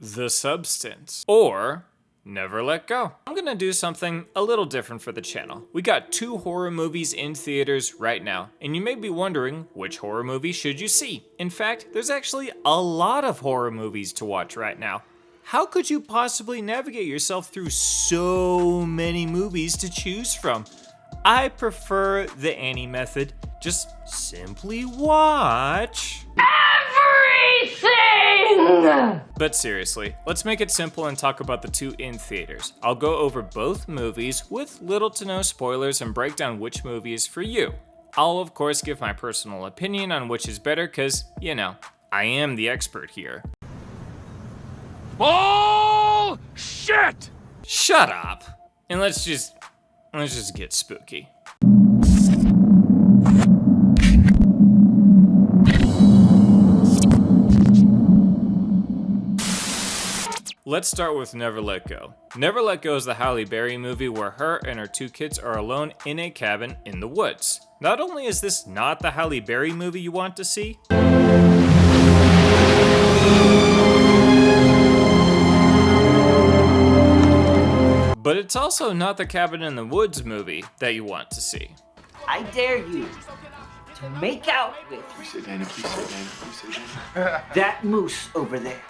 The Substance, or Never Let Go. I'm gonna do something a little different for the channel. We got 2 horror movies in theaters right now, and you may be wondering, which horror movie should you see? In fact, there's actually a lot of horror movies to watch right now. How could you possibly navigate yourself through so many movies to choose from? I prefer the Annie method. Just simply watch everything! But seriously, let's make it simple and talk about the 2 in theaters. I'll go over both movies with little to no spoilers and break down which movie is for you. I'll of course give my personal opinion on which is better cause, you know, I am the expert here. Bullshit! Shut up! And let's just get spooky. Let's start with Never Let Go. Never Let Go is the Halle Berry movie where her and her 2 kids are alone in a cabin in the woods. Not only is this not the Halle Berry movie you want to see, but it's also not the Cabin in the Woods movie that you want to see. I dare you to make out with that moose over there.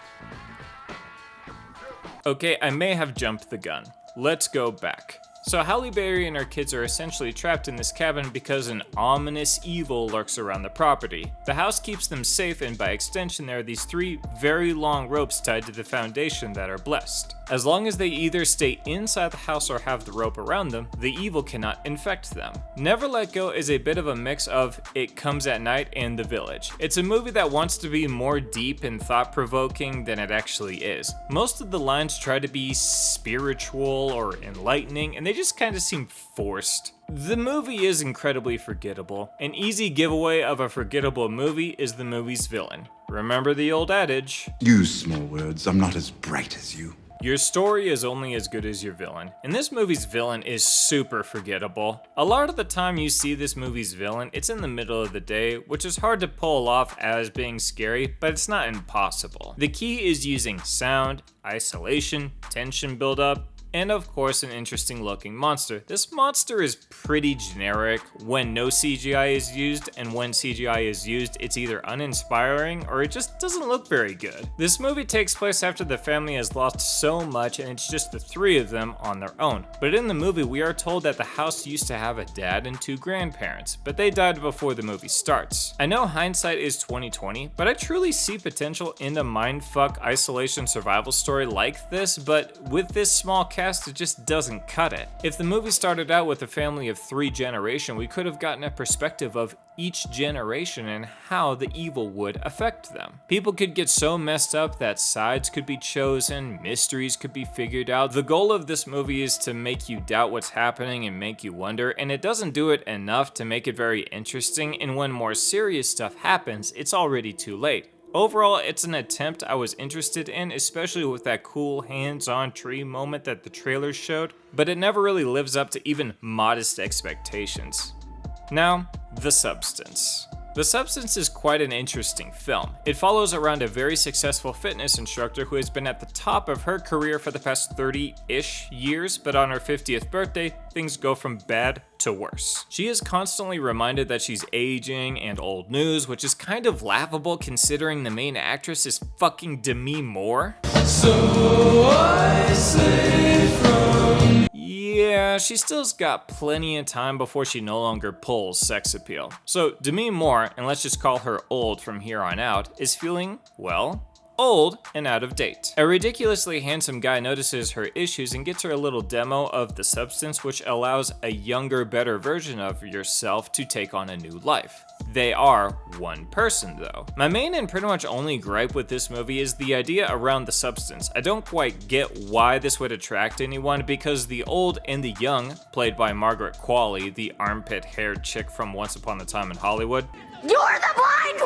Okay, I may have jumped the gun. Let's go back. So Halle Berry and her kids are essentially trapped in this cabin because an ominous evil lurks around the property. The house keeps them safe, and by extension there are these 3 very long ropes tied to the foundation that are blessed. As long as they either stay inside the house or have the rope around them, the evil cannot infect them. Never Let Go is a bit of a mix of It Comes at Night and The Village. It's a movie that wants to be more deep and thought-provoking than it actually is. Most of the lines try to be spiritual or enlightening, and they just kind of seem forced. The movie is incredibly forgettable. An easy giveaway of a forgettable movie is the movie's villain. Remember the old adage? Use small words, I'm not as bright as you. Your story is only as good as your villain. And this movie's villain is super forgettable. A lot of the time you see this movie's villain, it's in the middle of the day, which is hard to pull off as being scary, but it's not impossible. The key is using sound, isolation, tension buildup, and of course an interesting looking monster. This monster is pretty generic when no CGI is used, and when CGI is used, it's either uninspiring or it just doesn't look very good. This movie takes place after the family has lost so much and it's just the 3 of them on their own. But in the movie we are told that the house used to have a dad and 2 grandparents, but they died before the movie starts. I know hindsight is 20/20, but I truly see potential in a mindfuck isolation survival story like this, but with this small cast it just doesn't cut it. If the movie started out with a family of 3 generations, we could have gotten a perspective of each generation and how the evil would affect them. People could get so messed up that sides could be chosen, mysteries could be figured out. The goal of this movie is to make you doubt what's happening and make you wonder, and it doesn't do it enough to make it very interesting, and when more serious stuff happens, it's already too late. Overall, it's an attempt I was interested in, especially with that cool hands-on tree moment that the trailer showed, but it never really lives up to even modest expectations. Now, The Substance. The Substance is quite an interesting film. It follows around a very successful fitness instructor who has been at the top of her career for the past 30-ish years, but on her 50th birthday, things go from bad to worse. She is constantly reminded that she's aging and old news, which is kind of laughable considering the main actress is fucking Demi Moore. So I say from... Yeah, she still's got plenty of time before she no longer pulls sex appeal. So Demi Moore, and let's just call her old from here on out, is feeling, well, old and out of date. A ridiculously handsome guy notices her issues and gets her a little demo of The Substance, which allows a younger, better version of yourself to take on a new life. They are one person though. My main and pretty much only gripe with this movie is the idea around The Substance. I don't quite get why this would attract anyone, because the old and the young, played by Margaret Qualley, the armpit-haired chick from Once Upon a Time in Hollywood. You're the blind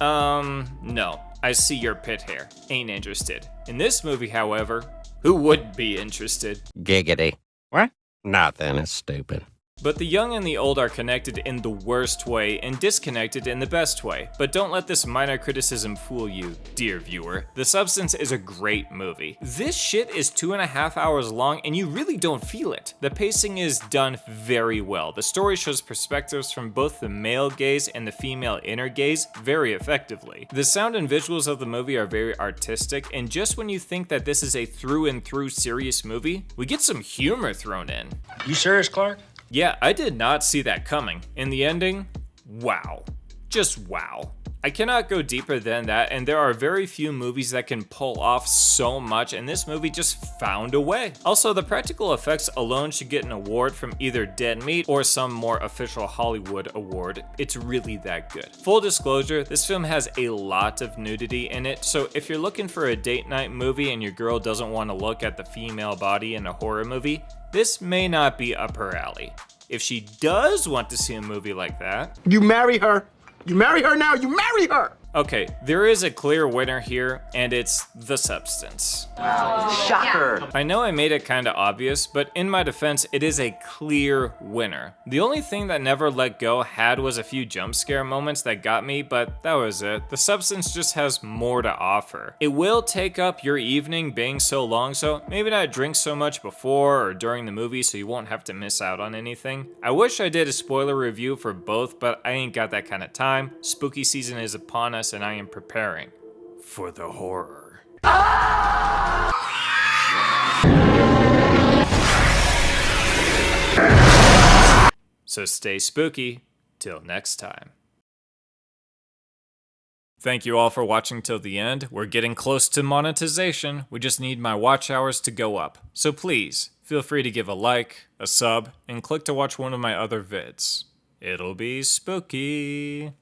one! No. I see your pit hair. Ain't interested. In this movie, however, who would be interested? Giggity. What? Nothing, it's stupid. But the young and the old are connected in the worst way and disconnected in the best way. But don't let this minor criticism fool you, dear viewer. The Substance is a great movie. This shit is 2.5 hours long and you really don't feel it. The pacing is done very well. The story shows perspectives from both the male gaze and the female inner gaze very effectively. The sound and visuals of the movie are very artistic, and just when you think that this is a through and through serious movie, we get some humor thrown in. You serious, Clark? Yeah, I did not see that coming. In the ending, wow. Just wow. I cannot go deeper than that, and there are very few movies that can pull off so much, and this movie just found a way. Also, the practical effects alone should get an award from either Dead Meat or some more official Hollywood award. It's really that good. Full disclosure, this film has a lot of nudity in it, so if you're looking for a date night movie and your girl doesn't want to look at the female body in a horror movie, this may not be up her alley. If she does want to see a movie like that, you marry her. You marry her now, you marry her! Okay, there is a clear winner here, and it's The Substance. Shocker. I know I made it kinda obvious, but in my defense, it is a clear winner. The only thing that Never Let Go had was a few jump scare moments that got me, but that was it. The Substance just has more to offer. It will take up your evening being so long, so maybe not drink so much before or during the movie so you won't have to miss out on anything. I wish I did a spoiler review for both, but I ain't got that kind of time. Spooky season is upon us, and I am preparing for the horror. So stay spooky till next time. Thank you all for watching till the end. We're getting close to monetization. We just need my watch hours to go up. So please, feel free to give a like, a sub, and click to watch one of my other vids. It'll be spooky.